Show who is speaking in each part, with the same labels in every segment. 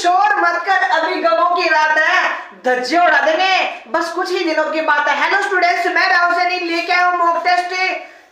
Speaker 1: शोर मत कर, अभी गमों की रात है, धज्जे उड़ा देंगे, बस कुछ ही दिनों की बात है। हेलो स्टूडेंट्स, मैं राहुल सैनी लेके आया हूं मॉक टेस्ट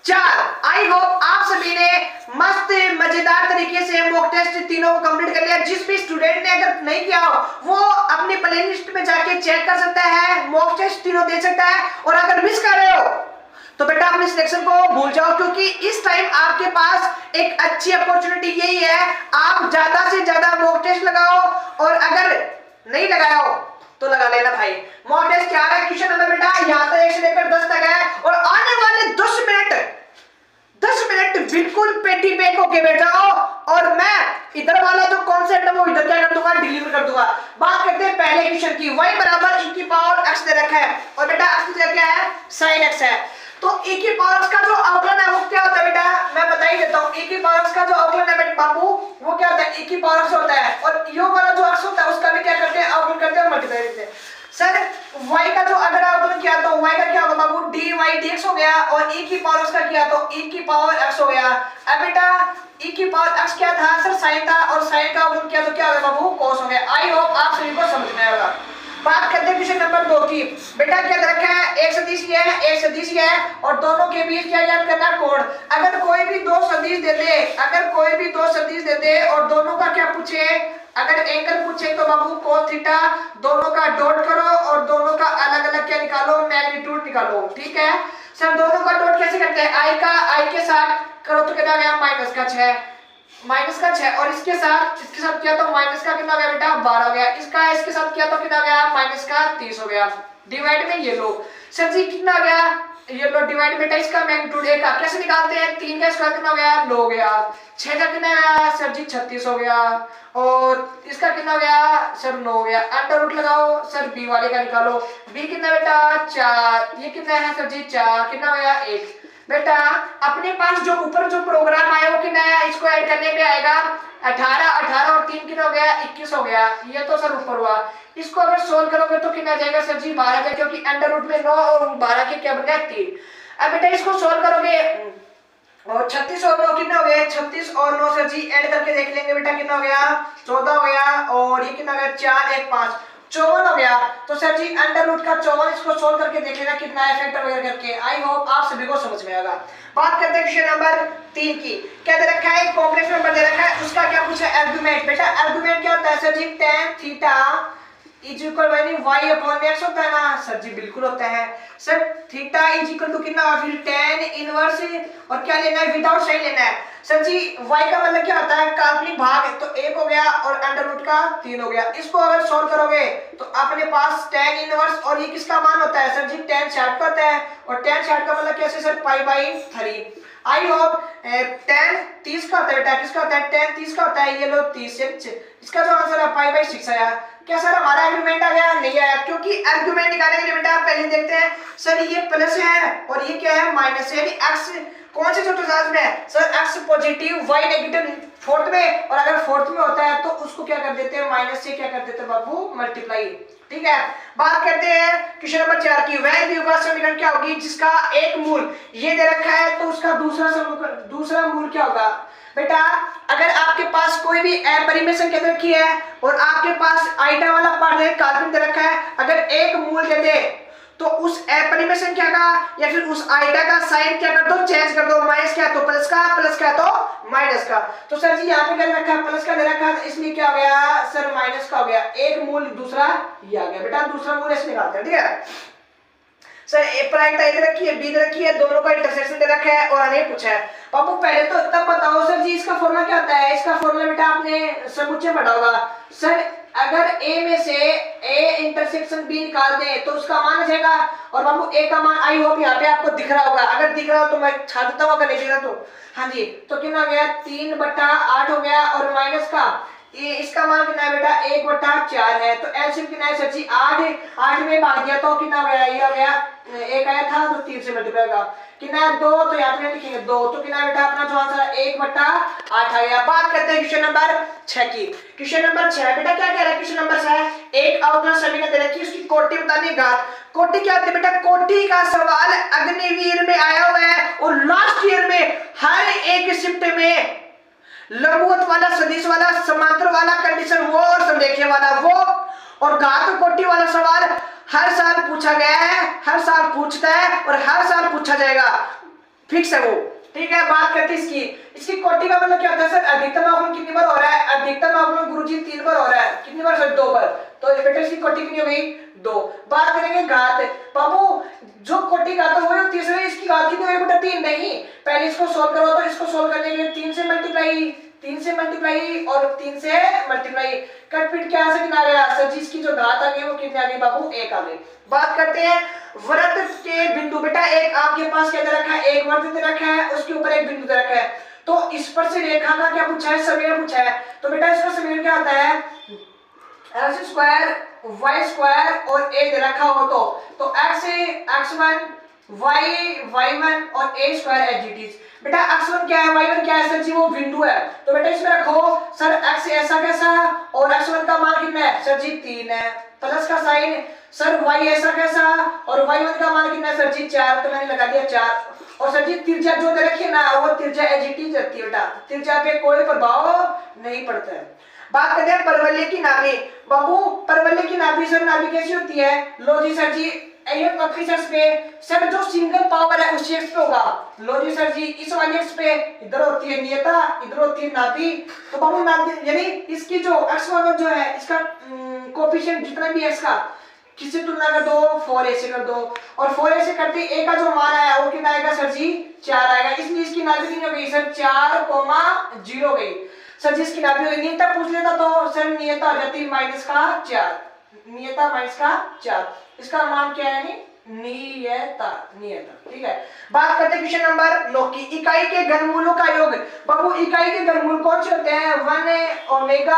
Speaker 1: 4। आई होप आप सभी ने मस्त मजेदार तरीके से मॉक टेस्ट तीनों को कंप्लीट कर लिया। जिस भी स्टूडेंट ने अगर नहीं किया हो वो अपनी प्लेलिस्ट में जाके चेक कर सकता है, मॉक टेस्ट तीनों दे सकता है। और अगर मिस कर रहे हो तो बेटा अपने सिलेक्शन को भूल जाओ, क्योंकि इस टाइम आपके पास एक अच्छी अपॉर्चुनिटी यही है, आप ज्यादा से ज्यादा मॉक टेस्ट लगाओ, और अगर नहीं लगाया हो तो लगा लेना भाई। मॉक टेस्ट क्या है, क्वेश्चन नंबर बेटा यहाँ तक 1 से लेकर 10 तक है, और आने वाले 10 मिनट बिल्कुल पेटी पैक होके बैठ जाओ, और मैं इधर वाला जो कॉन्सेप्ट है वो इधर क्या कर दूंगा, डिलीवर कर दूंगा। बात करते हैं पहले क्वेश्चन की। y बराबर e की पावर x दे रखा है, और बेटा x क्या है, sin x है। तो e की पावर x का जो अवकलन है वो क्या होता है बेटा, मैं बता ही देता हूँ। e की पावर x का जो अवकलन है बेटा बाबू वो क्या होता है, e की पावर x होता है, और यो वाला जो x होता है उसका भी क्या करते हैं, अवकलन करते हैं और मल्टीप्लाई करते हैं। सर y का जो अगर अवकलन किया तो y का क्या होगा बाबू, dy dx हो गया, और e की पावर x का किया तो e की पावर x हो गया। अब बेटा e की पावर x क्या था सर, sin था, और sin का अवकलन किया तो क्या होगा बाबू, cos हो गया। आई होप आप सभी को समझ में आएगा। बात करते हैं क्वेश्चन नंबर 2 की। बेटा क्या दे रखा है, एक सदिश ये है, एक सदिश ये है, और दोनों के बीच क्या याद करना है, कोण। अगर कोई भी दो सदिश दे दे और दोनों का क्या पूछे, अगर एंगल पूछे तो बाबू cos थीटा, दोनों का डॉट करो और दोनों का अलग अलग क्या निकालो, मैग्नीट्यूड निकालो। ठीक है सर, दोनों का डॉट कैसे करते हैं, i के साथ करो तो कितना गया, माइनस का 6, और इसके साथ किया तो माइनस का कितना गया बेटा, 12 हो गया। इसके साथ किया तो कितना गया, माइनस का 30 हो गया। डिवाइड में ये लो सर जी कितना गया, ये लो डिवाइड बेटा इसका मैग्नीट्यूड 1 का कैसे निकालते हैं, 3 का स्क्वायर कितना हो गया, 9 हो गया। 6 का कितना आया सर जी 36 हो गया, और इसका कितना हो गया सर 9 हो गया। अंडर रूट लगाओ सर b वाले का निकालो, b कितना बेटा 4, ये कितना है सर जी 4, कितना हो गया 1। बेटा अपने पास जो ऊपर जो प्रोग्राम आया वो कितना है, इसको ऐड करने पे आएगा 18 और 3 कितना हो गया, 21 हो गया। ये तो सर ऊपर हुआ, इसको अगर सोल्व करोगे तो कितना जाएगा सर जी 12 का, क्योंकि अंडर रूट में 9 और 12 के क्या बन गया 3। अब बेटा इसको सोल्व करोगे और 36 और 9 कितना हो गया, 36 और 9 सर जी ऐड करके देख लेंगे बेटा कितना हो गया, 14 हो गया, और ये कितना हो गया 4 1 5 54 हो गया। तो सर जी अंडर रूट का 54 इसको सोल्व करके देख लेना कितना है, फैक्टर वगैरह करके। आई होप आप सभी को समझ में आएगा। बात करते हैं क्वेश्चन नंबर 3 की। क्या दे रखा है, कॉम्प्लेक्स नंबर दे रखा है, उसका क्या पूछा है, आर्गुमेंट। बेटा आर्गुमेंट क्या होता है sir ji, tan theta is equal y upon x होता है ना सर जी, बिल्कुल होता है sir. Theta is equal to कितना, फिर tan इनवर्स, और क्या लेना है, विदाउट साइन लेना है सर जी। y का मतलब क्या होता है, काल्पनिक भाग, तो 1 हो गया, और अंडर रूट का 3 हो गया। इसको अगर सॉल्व करोगे तो अपने पास tan इनवर्स, और ये किसका मान होता है सर जी, tan 60 का होता है, और tan 60 का मतलब कैसे सर, π/3। आई होप tan 30 का होता है बेटा, किसका होता है, tan 30 का होता है, ये लो 30 इसका जो आंसर है π/6 आया। क्या सर हमारा आर्गुमेंट आ गया, नहीं आया, क्योंकि आर्गुमेंट निकालने के लिए बेटा पहले देखते हैं सर ये प्लस है और ये क्या है माइनस है, यानी x कौन से छोटे साथ में है sir, x positive y negative fourth में, और अगर फोर्थ में होता है तो उसको क्या कर देते हैं, माइनस से क्या कर देते हैं बाबू, मल्टीप्लाई। ठीक है, बात करते हैं क्वेश्चन नंबर 4 की। वह द्विघात समीकरण क्या होगी जिसका एक मूल ये दे रखा है, तो उसका दूसरा मूल क्या होगा। बेटा अगर आपके पास कोई भी अपरिमेय संख्या दे रखी है और आपके पास आइटा वाला पार्ट है, काल्पनिक दे रखा है, अगर एक मूल दे दे तो उस अपरिमेय संख्या का या फिर उस आइटा का साइन क्या कर दो, चेंज कर दो। माइनस क्या तो प्लस का, प्लस क्या तो माइनस का। तो सर जी यहाँ पे क्या दे रखा है, प्लस का दे रखा है, इसलिए क्या हो गया सर, माइनस का हो गया। एक मूल दूसरा ये आ गया। बेटा दूसरा मूल इसमें निकालते हैं। ठीक है सर, ए पर आइटा इधर रखी है, बी इधर रखी है, दोनों का इंटरसेक्शन दे रखा है, और हमें पूछा है बाबू पहले तो तब बताओ सर जी इसका फॉर्मूला क्या होता है। इसका फॉर्मूला बेटा आपने समुच्चय पढ़ा होगा सर। अगर a में से a इंटरसेक्शन b निकाल दें तो उसका मान आ जाएगा, और बाबू a का मान आई होप यहाँ पे आपको दिख रहा होगा, अगर दिख रहा हो तो मैं छा देता हूँ, अगर नहीं दिख रहा तो हाँ जी। तो कितना हो गया 3/8 हो गया, और माइनस का ये इसका मान कितना है बेटा 1/4 है। तो एलसीएम कितना है सर जी 8 में भाग दिया तो कितना हो गया, ये हो गया 1 आया था तो 3 से मल्टीप्लाई होगा, कितना 2, तो यहाँ पे लिखेंगे 2, तो कितना बेटा अपना जो आंसर है 1/8 आ गया। बात करते हैं क्वेश्चन नंबर 6 की। क्वेश्चन नंबर 6 बेटा क्या कह रहा है, क्वेश्चन नंबर 6 एक अवकलन समीकरण दे रखी है, उसकी कोटि बतानी घात। कोटि क्या होती है बेटा, कोटि का सवाल अग्निवीर में आया हुआ है, और लास्ट ईयर में हर एक शिफ्ट में लंबवत वाला, सदिश वाला, समांतर वाला कंडीशन वो, और संरेखीय वाला वो। और घात कोटि वाला सवाल हर साल पूछा गया है, हर साल पूछता है और हर साल पूछा जाएगा, फिक्स है वो। ठीक है, बात करते हैं इसकी कोटि का मतलब क्या होता है सर? अधिकतम अवकलन कितनी बार हो रहा है? अधिकतम अवकलन गुरुजी 3 बार हो रहा है। कितनी बार सर? 2 बार। तो बेटा इसकी कोटि कितनी हो गई? 2। बात करेंगे घात। बाबू जो कोटि घात है वही होती है, इसकी घात कितनी हो गई बेटा? 3 नहीं, पहले इसको सोल्व करो, तो इसको सोल्व करने के लिए 3 से मल्टीप्लाई और 3 से मल्टीप्लाई, कटपीट क्या से कितना आ गया सर जी? इसकी जो घात आ गई वो कितनी आ गई बाबू? 1 आ गई। बात करते हैं वृत्त के बिंदु। बेटा एक आपके पास क्या दे रखा है? एक वृत्त दे रखा है, उसके ऊपर एक बिंदु दे रखा है। तो इस पर से रेखा का क्या पूछा है? समीकरण पूछा है। तो बेटा इसका समीकरण क्या आता है? x स्क्वायर y स्क्वायर और a दे रखा हो तो x x1 y1 और a square as it is. बेटा x1 क्या है, y1 क्या है सर जी? वो बिंदु है। तो बेटा इसमें रखो सर x ऐसा कैसा और x1 का मान कितना है सर जी? 3 है। प्लस का साइन सर y ऐसा कैसा और y1 का मान कितना है सर जी? 4। तो मैंने लगा दिया 4। और सर जी त्रिज्या जो दे रखी है ना, वो त्रिज्या एज इट इज रहती है बेटा, त्रिज्या पे कोई प्रभाव नहीं पड़ता है। बात करते हैं परवलय की नाभि। बाबू परवलय की नाभि सर, नाभि कैसी होती है? लो जी सर जी, सर जो सिंगल पावर है उसी एक्स पे होगा। लो जी सर जी, इस वाली एक्स पे इधर होती है नियता, इधर होती है नाभि। तो बाबू नाभि यानी इसकी जो एक्स वाला जो है, इसका कोएफिशिएंट जितना भी है इसका, किससे तुलना कर दो? 4a से कर दो। और 4a से करते a का जो मान आया वो कितना आएगा सर जी? 4 आएगा। इसलिए इसकी नाभि कितनी हो गई सर? 4,0 हो गई सर जी। इसकी नाभि नियता पूछ लेता तो सर नियता आ जाती -4, नियता -4। इसका मान क्या है? नियता। ठीक है, बात करते हैं क्वेश्चन नंबर 9 की। इकाई के घनमूलों का योग। बाबू इकाई के घनमूल कौन से होते हैं? 1 ओमेगा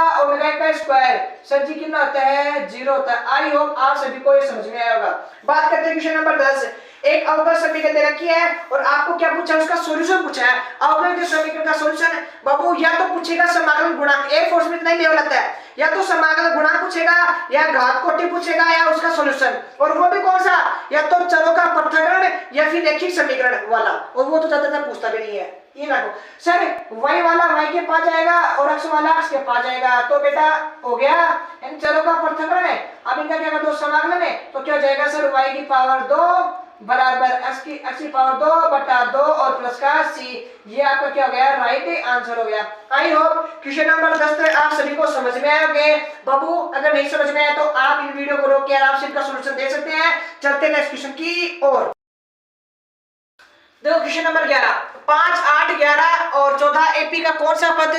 Speaker 1: का स्क्वायर सर जी कितना होता है? 0 होता है। आई होप आप सभी को ये समझ में आया होगा। बात करते हैं क्वेश्चन नंबर 10। एक अवकल समीकरण दे रखी है और आपको क्या पूछा है? उसका सॉल्यूशन पूछा है। अवकल के समीकरण का सॉल्यूशन बाबू या तो पूछेगा समाकलन गुणांक, एक फोर्स में इतना ही लेवल आता है, या तो समाकलन गुणांक पूछेगा या घात कोटि पूछेगा या उसका सॉल्यूशन। और वो भी कौन सा? या तो चरों का पृथक्करण या फिर रैखिक समीकरण वाला। और वो तो ज्यादातर पूछता भी नहीं है। ये रखो सर, y वाला y के पास जाएगा और x वाला x के पास जाएगा। तो बेटा हो गया इन चरों का पृथक्करण है। अब इनका क्या कर दो? समाकलन है। तो क्या हो जाएगा सर? y की पावर 2 बराबर x की पावर 2 बटा 2 और प्लस का c। ये आपका क्या हो गया? राइट आंसर हो गया। आई होप क्वेश्चन नंबर 10 तक आप सभी को समझ में आए होंगे। बाबू अगर नहीं समझ में आया तो आप इन वीडियो को रोक के आराम से इनका सॉल्यूशन दे सकते हैं। चलते हैं नेक्स्ट क्वेश्चन की ओर। देखो क्वेश्चन नंबर 11, 5, 8, 11 और 14 एपी का कौन सा पद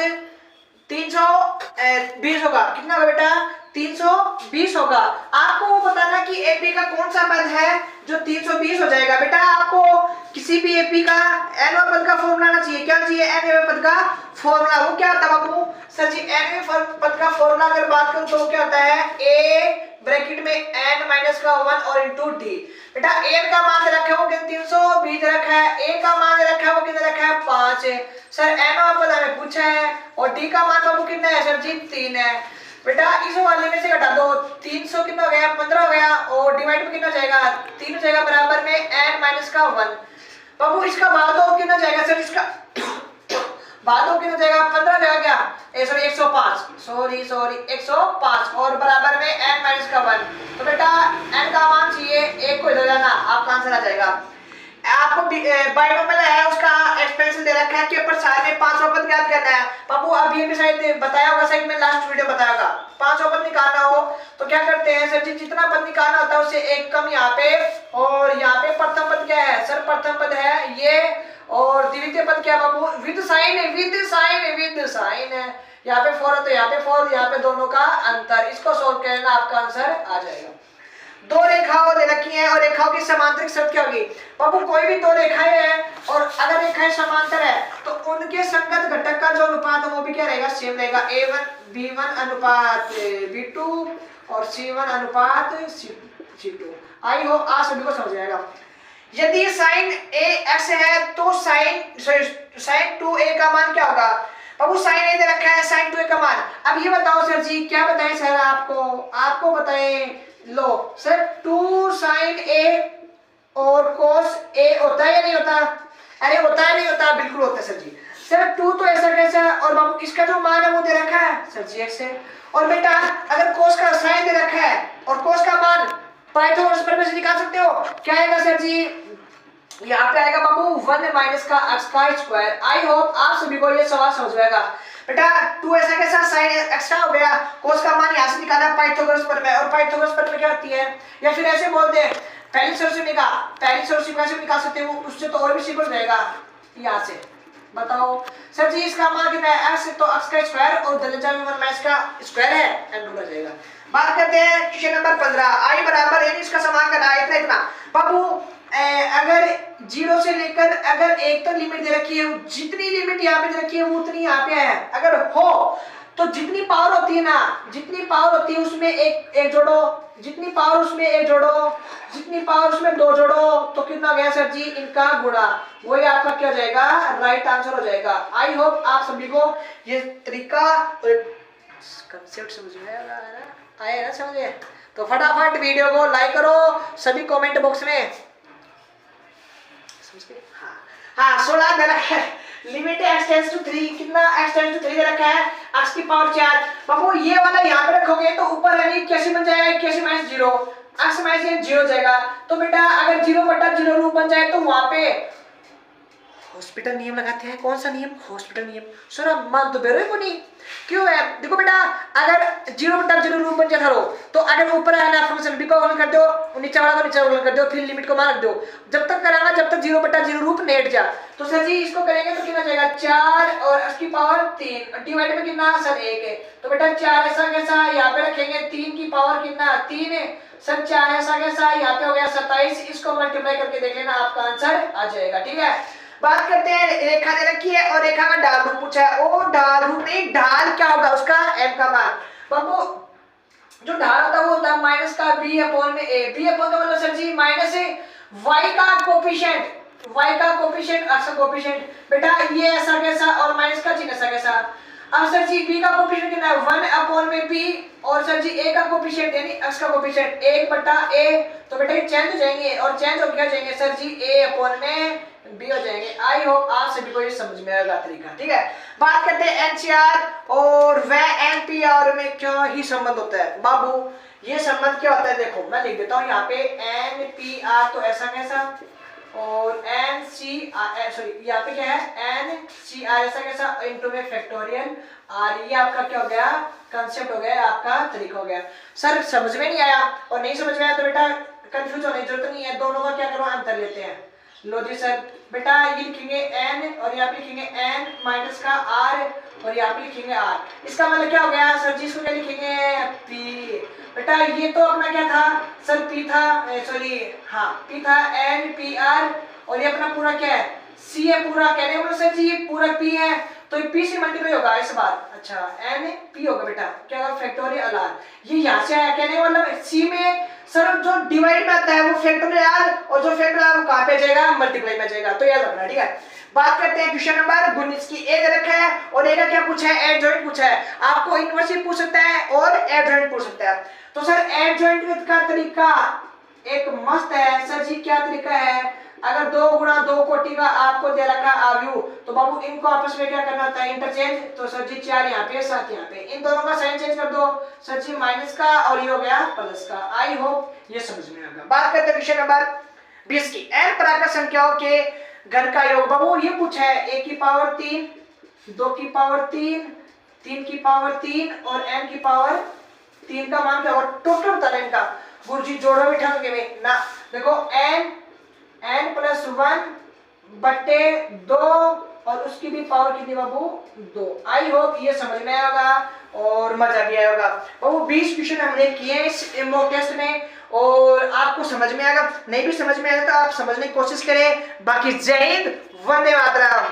Speaker 1: 320 होगा? कितना होगा बेटा? 320 होगा। आपको वो बताना कि एपी का कौन सा पद है जो 320 हो जाएगा। बेटा आपको किसी भी एपी का nवें पद का फॉर्मूला आना चाहिए। क्या चाहिए? nवें पद का फॉर्मूला। वो क्या होता है बाबू? सर जी nवें पद का फॉर्मूला अगर बात करूं तो क्या होता है? a ब्रैकेट में n-1 और इंटू डी। बेटा a का मान रखा है वो कितना? 320 रखा है। a का मान रखा है वो कितना रखा है? 5 है। सर n पद हमें पूछा है और d का मान बाबू कितना है सर जी? 3 है। बेटा इस वाले में से घटा दो, 300 कितना हो गया? 15 हो गया और डिवाइड में कितना जाएगा? 3 हो जाएगा बराबर में n-1। बाबू इसका भाग दो कितना जाएगा सर? इसका भाग दो कितना जाएगा? 15 जाएगा क्या? सॉरी 105, सॉरी 105 और बराबर में n-1। तो बेटा n का मान चाहिए, 1 को इधर जाना, आपका आंसर आ जाएगा। आपको बाइनोमियल है उसका एक्सपेंशन दे रखा है कि ऊपर सारे में 5 पद ज्ञात करना है। बाबू अब ये भी शायद बताया होगा, शायद मैं लास्ट वीडियो बताया होगा। 5 पद निकालना हो तो क्या करते हैं सर जी? जितना पद निकालना होता है उससे एक कम यहाँ पे, और यहाँ पे प्रथम पद क्या है सर? प्रथम पद है ये, और द्वितीय पद क्या बाबू? विद साइन है। यहाँ पे 4 है तो यहाँ पे 4, यहाँ पे दोनों का अंतर। इसको सोल्व करना आपका आंसर आ जाएगा। दो रेखाओं दे रखी हैं और रेखाओं की समांतर शर्त क्या होगी? बाबू कोई भी दो रेखाएं हैं और अगर रेखाएं समांतर है तो उनके संगत घटक का जो अनुपात है वो भी क्या रहेगा? सेम रहेगा। a1 b1 अनुपात b2 और c1 अनुपात c2। आई हो आप सभी को समझ आएगा। यदि साइन a x है तो साइन 2a का मान क्या होगा? बाबू साइन a दे रखा है, साइन 2a का मान। अब ये बताओ सर जी, क्या बताएं सर? आपको बताएं। लो सर 2 साइन a और cos a होता है या नहीं होता? अरे होता है नहीं होता? बिल्कुल होता है सर जी। सर 2 तो ऐसा कैसा है, और बाबू इसका जो मान है वो दे रखा है सर जी x है। और बेटा अगर cos का साइन दे रखा है और cos का मान पाइथागोरस प्रमेय से निकाल सकते हो, क्या आएगा सर जी, यहाँ पे आएगा बाबू 1 माइनस का x का स्क्वायर। आई होप आप सभी को ये सवाल समझ में आएगा। बेटा 2 ऐसा कैसा, साइन एक्स्ट्रा हो गया, cos का मान यहाँ से निकाला पाइथागोरस प्रमेय, और पाइथागोरस प्रमेय क्या होती है, या फिर ऐसे बोलते हैं पहली सोर्स से निकाल सकते हो, उससे तो और भी सिंपल रहेगा। यहाँ से बताओ सर जी इसका मान कितना है x, तो x का स्क्वायर और दलजा में 1 माइनस का स्क्वायर है, n हो जाएगा। बात करते हैं क्वेश्चन नंबर 15, i बराबर n इसका समान करना है इतना बाबू। अगर 0 से लेकर अगर एक तो लिमिट दे रखी है, जितनी लिमिट यहाँ पे दे रखी है वो उतनी यहाँ पे है। अगर हो तो जितनी पावर होती है ना, जितनी पावर होती है उसमें एक जोड़ो, जितनी पावर उसमें एक जोड़ो, जितनी पावर उसमें 2 जोड़ो, तो कितना हो गया सर जी, इनका गुणा, वही आपका क्या हो जाएगा, राइट आंसर हो जाएगा। आई होप आप सभी को ये तरीका और कंसेप्ट समझ में आया ना समझे। तो फटाफट वीडियो को लाइक करो, सभी कमेंट बॉक्स में हाँ 16 दे रखा है, लिमिट x टेंड्स टू 3, कितना x टेंड्स टू 3 दे रखा है, x की पावर 4। बाबू ये वाला यहाँ पे रखोगे तो ऊपर यानी कैसे बन जाएगा, कैसे माइनस 0, x माइनस 0 हो जाएगा। तो बेटा अगर 0/0 रूप बन जाए तो वहां पे हॉस्पिटल नियम लगाते हैं। कौन सा नियम, हॉस्पिटल नियम। सर आप मान तो बेरो को नहीं, क्यों है, देखो बेटा अगर 0/0 रूप बन जाता हो तो अगर ऊपर है ना फंक्शन b को अवकलन कर दो, नीचे वाला को नीचे अवकलन कर दो, फिर लिमिट को मान रख दो, जब तक कराना जब तक 0/0 रूप नेट जा। तो सर जी इसको करेंगे तो कितना जाएगा 4 और x की पावर 3 डिवाइड में कितना सर 1 है। तो बेटा 4 ऐसा कैसा यहाँ पे रखेंगे, 3 की पावर कितना 3 है सर, 4 ऐसा कैसा यहाँ पे हो गया 27, इसको मल्टीप्लाई करके देख लेना आपका आंसर आ जाएगा। ठीक है, बात करते हैं रेखा दे रखी है और रेखा का ढाल रूप पूछा है। ओ ढाल रूप नहीं, ढाल क्या होगा उसका, m का मान। बाबू जो ढाल होता है वो होता है माइनस का b अपॉन में a, b अपॉन का मतलब सर जी माइनस है y का कोफिशिएंट, y का कोफिशिएंट x का कोफिशिएंट। बेटा ये ऐसा कैसा और माइनस का चिन्ह ऐसा कैसा। अब सर जी b का कोफिशिएंट कितना है 1 अपॉन में b, और सर जी a का कोफिशिएंट यानी x का कोफिशिएंट 1/a। तो बेटा ये चेंज हो जाएंगे और चेंज हो क्या जाएंगे सर जी a अपॉन में b हो जाएंगे। आई होप आप सभी को ये समझ में आएगा तरीका। ठीक है, बात करते हैं NCR और वह NPR में क्या ही संबंध होता है। बाबू ये संबंध क्या होता है, देखो मैं लिख देता हूँ यहाँ पे NPR तो ऐसा कैसा, और NCR सॉरी यहाँ पे क्या है NCR ऐसा कैसा इनटू में फैक्टोरियल r, ये आपका क्या हो गया, कंसेप्ट हो गया, आपका तरीका हो गया। सर समझ में नहीं आया और नहीं समझ में आया तो बेटा कंफ्यूज होने की जरूरत नहीं है, दोनों का क्या करो अंतर लेते हैं। लो जी सर, बेटा ये लिखेंगे n और यहाँ पे लिखेंगे n माइनस का r और यहाँ पे लिखेंगे r, इसका मतलब क्या हो गया सर जी, इसको क्या लिखेंगे p। बेटा ये तो अपना क्या था सर p था, सॉरी हाँ p था NPR, और ये अपना पूरा क्या है c है पूरा, कहने वाला सर जी ये पूरा p है तो ये p से मल्टीप्लाई होगा इस बार। अच्छा NP होगा बेटा, क्या होगा फैक्टोरियल r, ये यहाँ से आया, कहने वाला c में सर जो डिवाइड में आता है वो फैक्टोरियल r, और जो फैक्टोरियल वो कहाँ पे जाएगा, मल्टीप्लाई में जाएगा, तो याद रखना। ठीक है, बात करते हैं क्वेश्चन नंबर 19 की। ए दे रखा है और ए का क्या पूछा है, एडजॉइंट पूछा है। आपको इनवर्स भी पूछ सकता है और एडजॉइंट पूछ सकता है। तो सर एडजॉइंट का तरीका एक मस्त है सर जी, क्या तरीका है, अगर 2 गुणा 2 कोटि का आपको दे रखा आव्यूह, तो बाबू इनको आपस में क्या करना होता है, इंटरचेंज। तो सर जी 4 यहाँ पे 7 यहाँ पे, इन दोनों का साइन चेंज कर दो सर जी माइनस का, और ये हो गया प्लस का। आई होप ये समझ में आएगा। बात करते हैं क्वेश्चन नंबर 20 की। n प्राकृत संख्याओं के घन का योग। बाबू ये पूछा है a की पावर 3, 2 की पावर 3, 3 की पावर 3 और n की पावर 3 का मान क्या होगा, टोटल बताना इनका। गुरुजी जोड़ो बिठा के में ना, देखो n प्लस 1/2 और उसकी भी पावर कितनी बाबू 2। आई होप ये समझ में आएगा और मजा भी आएगा। बाबू 20 क्वेश्चन हमने किए इस मॉक टेस्ट में और आपको समझ में आएगा, नहीं भी समझ में आएगा तो आप समझने की कोशिश करें। बाकी जय हिंद, वंदे मातरम।